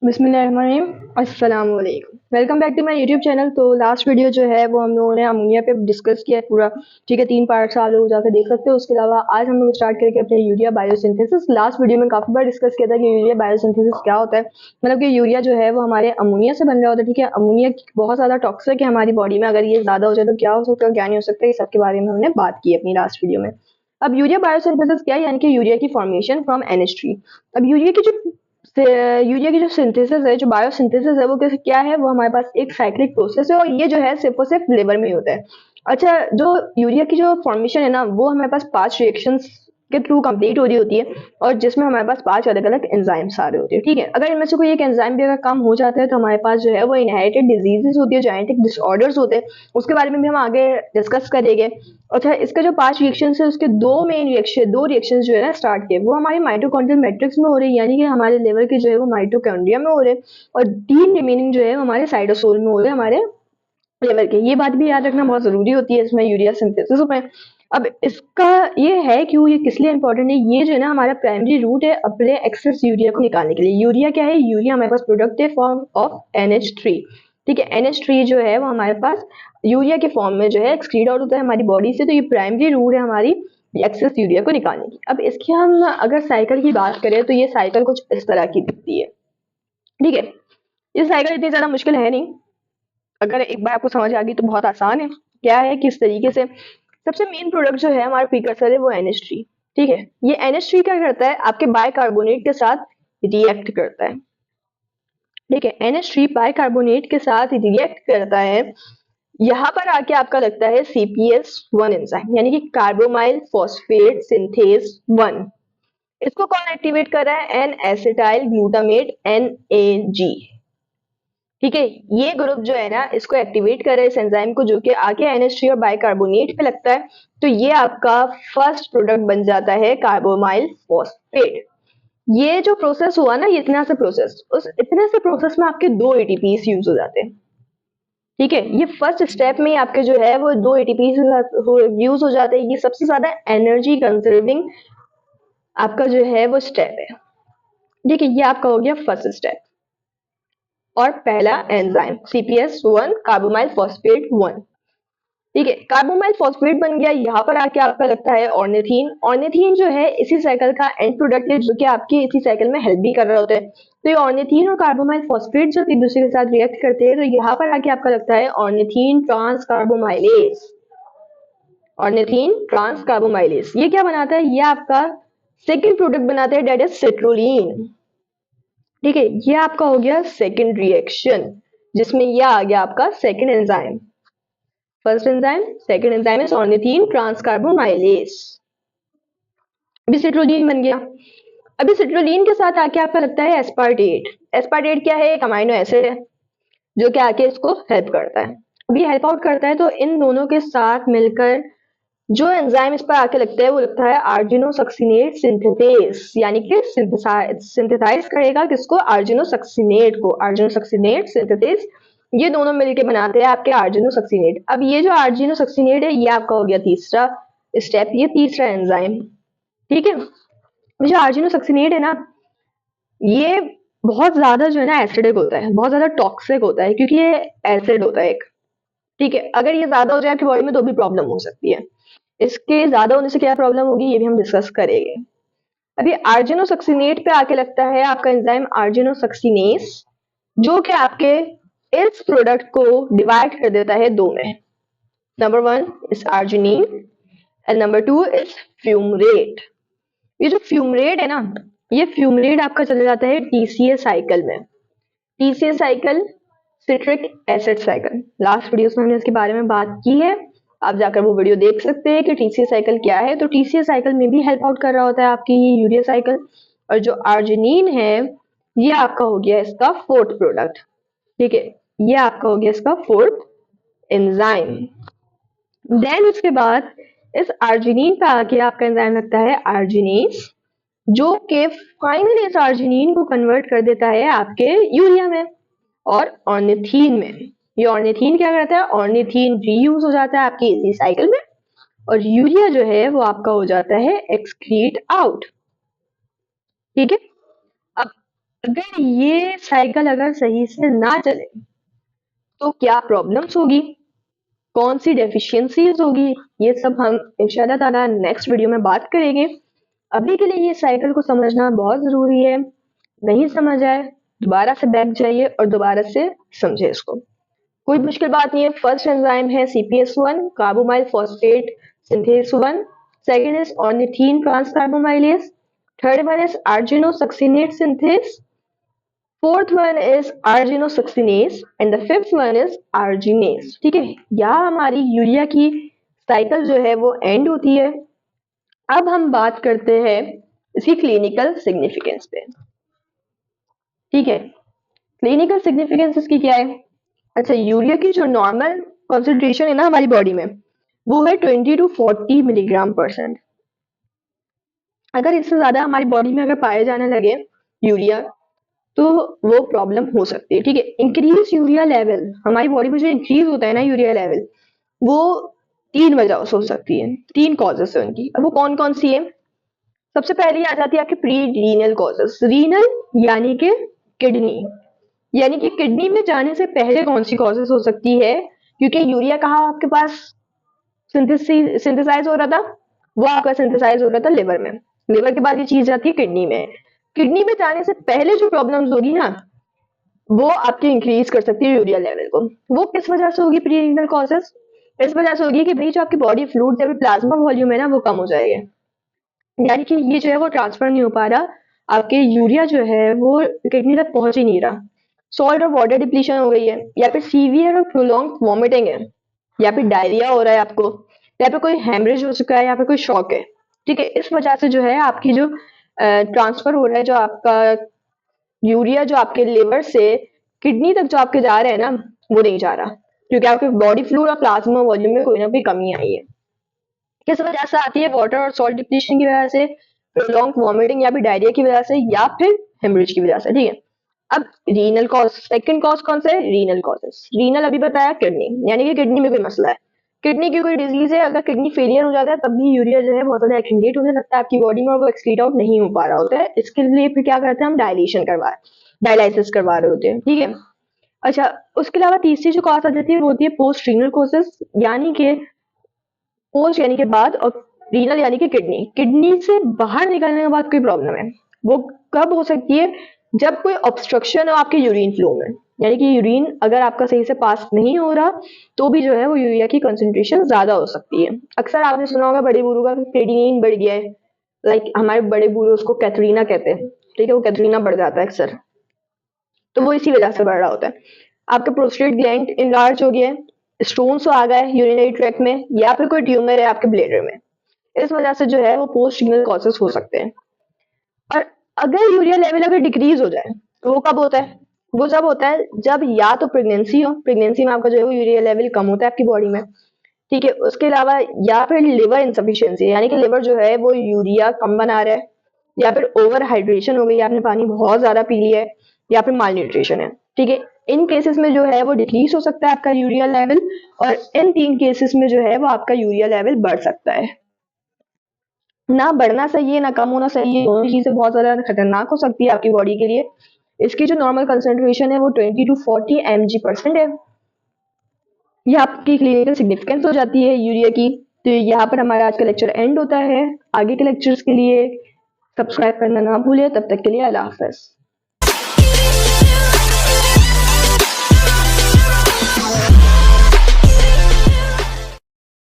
बिस्मिल्लाहिर्रहमानिर्रहीम, अस्सलाम वालेकुम। Welcome back to my YouTube channel. तो लास्ट वीडियो जो है वो हम लोगों ने अमोनिया पे डिस्कस किया है पूरा, ठीक है। 3 पार्ट्स आप लोग जाकर देख सकते हो। उसके अलावा आज हम लोग स्टार्ट करेंगे अपने यूरिया बायोसिंथेसिस। लास्ट वीडियो में काफ़ी बार डिस्कस किया था कि यूरिया बायोसिंथेसिस क्या होता है। मतलब कि यूरिया जो है वो हमारे अमोनिया से बन रहा होता है, ठीक है। अमोनिया बहुत ज़्यादा टॉक्सिक है हमारी बॉडी में, अगर ये ज़्यादा हो जाए तो क्या हो सकता है, क्या नहीं हो सकता, ये सब के बारे में हमने बात की अपनी लास्ट वीडियो में। अब यूरिया बायोसिंथेसिस क्या है, यानी कि यूरिया की फॉर्मेशन फ्रॉम NH3। अब यूरिया की जो सिंथेसिस है, जो बायोसिंथेसिस है, वो क्या है, वो हमारे पास एक साइक्लिक प्रोसेस है और ये जो है सिर्फ और सिर्फ लिवर में ही होता है। अच्छा, जो यूरिया की जो फॉर्मेशन है ना, वो हमारे पास 5 रिएक्शंस के थ्रू कंप्लीट हो रही होती है और जिसमें हमारे पास 5 अलग अलग एंजाइम्स आ रहे होते हैं, ठीक है। अगर इनमें से कोई एक एंजाइम भी अगर कम हो जाता है तो हमारे पास जो है वो इनहेरिटेड डिजीजेस होती है, जेनेटिक डिसऑर्डर्स होते हैं, उसके बारे में भी हम आगे डिस्कस करेंगे। अच्छा, इसका जो 5 रिएक्शन है उसके दो रिएक्शन जो है ना स्टार्ट किए, वो हमारे माइटोकॉन्ड्रियल मैट्रिक्स में हो रही है, यानी कि हमारे लिवर के जो है वो माइटोकॉन्ड्रिया में हो रहे हैं, और 3 रिमेनिंग जो है हमारे साइटोसोल में हो रहे हैं, हमारे लिवर के। ये बात भी याद रखना बहुत जरूरी होती है इसमें यूरिया सिंथेसिस में। अब इसका ये है क्यों, ये किस लिए इंपॉर्टेंट है, ये जो है ना हमारा प्राइमरी रूट है अपने एक्सेस यूरिया को निकालने के लिए। यूरिया क्या है, यूरिया हमारे पास प्रोडक्ट है फॉर्म ऑफ NH3, ठीक है। NH3 जो है वो हमारे पास यूरिया के फॉर्म में जो है एक्सक्रीड आउट होता है हमारी बॉडी से, तो ये प्राइमरी रूट है हमारी एक्सेस यूरिया को निकालने की। अब इसकी हम अगर साइकिल की बात करें तो ये साइकिल कुछ इस तरह की दिखती है, ठीक है। ये साइकिल इतनी ज्यादा मुश्किल है नहीं, अगर एक बार आपको समझ आ गई तो बहुत आसान है। क्या है, किस तरीके से, सबसे मेन प्रोडक्ट जो है हमारा प्रीकर्सर है वो NH3, ठीक है। ये NH3 क्या करता है, आपके बाइकार्बोनेट के साथ रिएक्ट करता है, ठीक है। NH3 बाइकार्बोनेट के साथ रिएक्ट करता है, यहाँ पर आके आपका लगता है CPS1 एंजाइम, यानी कि कार्बोमाइल फॉस्फेट सिंथेज 1। इसको कौन एक्टिवेट कर रहा है, एन एसिटाइल ग्लूटामेट NAG, ठीक है। ये ग्रुप जो है ना इसको एक्टिवेट कर रहा है इस एंजाइम को, जो कि आके NH3 और बाइकार्बोनेट पे लगता है, तो ये आपका फर्स्ट प्रोडक्ट बन जाता है कार्बोमाइल फॉस्फेट। ये जो प्रोसेस हुआ ना, ये इतना से प्रोसेस, उस इतने से प्रोसेस में आपके 2 ATPs यूज हो जाते हैं, ठीक है। ये फर्स्ट स्टेप में आपके जो है वो 2 ATPs यूज हो जाते हैं। ये सबसे ज्यादा एनर्जी कंजर्विंग आपका जो है वो स्टेप है, ठीक है। ये आपका हो गया फर्स्ट स्टेप और पहला एंजाइम CPS1 कार्बोमाइल फॉस्फेट 1, ठीक है। कार्बोमाइल फॉस्फेट बन गया, यहाँ पर आके आपका लगता है ऑर्निथीन। ऑर्निथीन जो है इसी साइकिल का एंड प्रोडक्ट है, जो कि आपके इसी साइकिल में हेल्प भी कर रहा होता है। तो ये ऑर्निथीन और कार्बोमाइल फॉस्फेट जब एक दूसरे के साथ रिएक्ट करते हैं तो यहाँ पर आके आपका लगता है ऑर्निथीन ट्रांस कार्बोमाइलेज। ऑर्निथीन ट्रांस कार्बोमाइलेज ये क्या बनाता है, ये आपका सेकेंड प्रोडक्ट बनाता है, डेट इज सिट्रोलिन, ठीक है। ये आपका हो गया सेकेंड रिएक्शन, जिसमें ये आ गया आपका second enzyme. First enzyme, second enzyme is ornithine transcarbamylase. अभी सिट्रोलिन बन गया। अभी सिट्रोलिन के साथ आके आपका लगता है एस्पार्टेट। एस्पार्टेट क्या है, एक अमाइनो एसिड है जो कि आके इसको हेल्प करता है। अभी हेल्प आउट करता है, तो इन दोनों के साथ मिलकर जो एंजाइम इस पर आके लगता है वो लगता है आर्जिनोसक्सिनेट सिंथेटेस, यानी कि सिंथेसाइज करेगा किसको, आर्जिनोसक्सिनेट को। आर्जिनोसक्सिनेट सिंथेटेस ये दोनों मिलके बनाते हैं आपके आर्जिनोसक्सिनेट। अब ये जो आर्जिनोसक्सिनेट है ये आपका हो गया तीसरा स्टेप, ये तीसरा एंजाइम, ठीक है। जो आर्जिनोसक्सिनेट है ना, ये बहुत ज्यादा जो है ना एसिडिक होता है, बहुत ज्यादा टॉक्सिक होता है, क्योंकि ये एसिड होता है एक, ठीक है। अगर ये ज्यादा हो जाए आपकी बॉडी में तो भी प्रॉब्लम हो सकती है। इसके ज्यादा होने से क्या प्रॉब्लम होगी ये भी हम डिस्कस करेंगे। अभी आर्जिनोसक्सिनेट पे आके लगता है आपका एंजाइम आर्जिनोसक्सिनेस, जो कि आपके इस प्रोडक्ट को डिवाइड कर देता है दो में। Number 1 is arginine and number 2 is fumarate. ये जो फ्यूमरेट है ना, ये फ्यूमरेट आपका चला जाता है TCA साइकिल में। TCA cycle citric acid cycle, last video में हमने इसके बारे में बात की है, आप जाकर वो वीडियो देख सकते हैं कि TCA साइकिल क्या है। तो TCA साइकिल में भी हेल्प आउट कर रहा होता है आपकी ये यूरिया साइकिल। और जो आर्जिनिन है ये आपका हो गया इसका फोर्थ प्रोडक्ट, ठीक है। ये आपका हो गया इसका फोर्थ एंजाइम। देन उसके बाद इस आर्जिनिन पे आके आपका एंजाइम लगता है आर्जिनेस, जो कि फाइनली इस आर्जिनिन को कन्वर्ट कर देता है आपके यूरिया में और ऑर्निथीन में। ये ऑर्निथीन क्या करता है, ऑर्निथीन रीयूज हो जाता है आपकी इसी साइकिल में और यूरिया जो है वो आपका हो जाता है एक्सक्रीट आउट। ठीक है। अब अगर ये साइकिल अगर सही से ना चले तो क्या प्रॉब्लम्स होगी, कौन सी डेफिशिएंसीज होगी, ये सब हम इंशाल्लाह ताला नेक्स्ट वीडियो में बात करेंगे। अभी के लिए ये साइकिल को समझना बहुत जरूरी है। नहीं समझ आए दोबारा से बैक जाइए और दोबारा से समझे इसको। कोई मुश्किल बात नहीं है। फर्स्ट एंजाइम है CPS1 carbamoyl phosphate synthase 1, second is ornithine transcarbamylase, third one is argininosuccinate synthase, fourth one is argininosuccinase and the fifth one is arginase. ठीक है, यहाँ हमारी यूरिया की साइकिल जो है वो एंड होती है। अब हम बात करते हैं इसकी क्लिनिकल सिग्निफिकेंस पे। ठीक है, क्लिनिकल सिग्निफिकेंस इसकी क्या है? अच्छा, यूरिया की जो नॉर्मल कॉन्सेंट्रेशन है ना हमारी बॉडी में, वो है 20 to 40 मिलीग्राम%। अगर इससे ज्यादा हमारी बॉडी में अगर पाए जाने लगे यूरिया तो वो प्रॉब्लम हो सकती है। ठीक है, इंक्रीज यूरिया लेवल, हमारी बॉडी में जो इंक्रीज होता है ना यूरिया लेवल, वो 3 वजह से हो सकती है, 3 कॉजेस है उनकी। अब वो कौन कौन सी है? सबसे पहले आ जाती है आपके प्री रीनल कॉजेस। रीनल यानी कि किडनी, यानी कि किडनी में जाने से पहले कौन सी कॉजेस हो सकती है? क्योंकि यूरिया कहाँ आपके पास सिंथेसाइज हो रहा था, वो आपका सिंथेसाइज हो रहा था लिवर में। लिवर के बाद ये चीज जाती है किडनी में। किडनी में जाने से पहले जो प्रॉब्लम्स होगी ना, वो आपकी इंक्रीज कर सकती है यूरिया लेवल को। वो किस वजह से होगी प्री रीनल कॉजेस? इस वजह से होगी कि भाई जो आपकी बॉडी फ्लूइड या प्लाज्मा वॉल्यूम है ना, वो कम हो जाएगा। यानी कि ये जो है वो ट्रांसफर नहीं हो पा रहा, आपके यूरिया जो है वो किडनी तक पहुंच ही नहीं रहा। सॉल्ट और वाटर डिप्लीशन हो गई है, या फिर सीवियर और प्रोलॉन्ग वॉमिटिंग है, या फिर डायरिया हो रहा है आपको, या फिर कोई हेमरेज हो चुका है, या फिर कोई शॉक है। ठीक है, इस वजह से जो है आपकी जो ट्रांसफर हो रहा है, जो आपका यूरिया जो आपके लिवर से किडनी तक जो आपके जा रहे हैं ना, वो नहीं जा रहा, क्योंकि आपके बॉडी फ्लूइड और प्लाज्मा वॉल्यूम में कोई ना कोई कमी आई है। किस वजह से आती है? वाटर और सॉल्ट डिप्लीशन की वजह से, प्रोलॉन्ग वॉमिटिंग या फिर डायरिया की वजह से, या फिर हेमरेज की वजह से। ठीक है, अब रीनल कॉज, सेकंड कॉज कौन सा है? Renal causes. रीनल अभी बताया किडनी, यानी कि किडनी में कोई मसला है, किडनी की कोई डिजीज है। अगर किडनी फेलियर हो जाता है तब भी यूरिया जो है बहुत ज्यादा एक्यूमुलेट होने लगता है आपकी बॉडी में और वो एक्सक्रीट आउट नहीं हो पा रहा होता है। इसके लिए फिर क्या करते हैं हम? डायलाइसिस करवा रहे होते हैं। ठीक है, अच्छा, उसके अलावा तीसरी जो कॉज आ जाती है वो होती है पोस्ट रीनल कॉजेस, यानी कि पोस्ट यानी कि बाद, और रीनल यानी कि किडनी, किडनी से बाहर निकलने के बाद कोई प्रॉब्लम है। वो कब हो सकती है? जब कोई ऑब्स्ट्रक्शन हो आपके यूरिन फ्लो में, यानी कि यूरिन अगर आपका सही से पास नहीं हो रहा तो भी जो है वो यूरिया की कंसंट्रेशन ज्यादा हो सकती है। अक्सर आपने सुना होगा बड़े बूढ़ों का क्रेडिनिन बढ़ गया है, लाइक हमारे बड़े बूढ़े उसको कैथरीना कहते हैं। ठीक है, वो कैथरीना बढ़ जाता है अक्सर, तो वो इसी वजह से बढ़ रहा होता है। आपका प्रोस्टेट ग्लैंड इनलार्ज हो गया है, स्टोन्स आ गए यूरिनरी ट्रैक्ट में, या फिर कोई ट्यूमर है आपके ब्लैडर में। इस वजह से जो है वो पोस्ट रीनल कॉजेस हो सकते हैं। और अगर यूरिया लेवल अगर डिक्रीज हो जाए तो वो कब होता है? वो जब होता है जब या तो प्रेगनेंसी हो, प्रेगनेंसी में आपका जो है वो यूरिया लेवल कम होता है आपकी बॉडी में। ठीक है, उसके अलावा या फिर लिवर इनसफिशियंसी, यानी कि लिवर जो है वो यूरिया कम बना रहा है, या फिर ओवर हाइड्रेशन हो गई, आपने पानी बहुत ज्यादा पी लिया है, या फिर माल न्यूट्रिशन है। ठीक है, इन केसेस में जो है वो डिक्रीज हो सकता है आपका यूरिया लेवल, और इन 3 केसेस में जो है वो आपका यूरिया लेवल बढ़ सकता है। ना बढ़ना सही है ना कम होना सही है, दोनों चीजें बहुत ज्यादा खतरनाक हो सकती है आपकी बॉडी के लिए। इसकी जो नॉर्मल कंसेंट्रेशन है वो 20 to 40 mg% है। ये आपकी क्लिनिकल सिग्निफिकेंस हो जाती है यूरिया की। तो यहाँ पर हमारा आज का लेक्चर एंड होता है। आगे के लेक्चर्स के लिए सब्सक्राइब करना ना भूलिए। तब तक के लिए अल्लाह हाफ़िज़।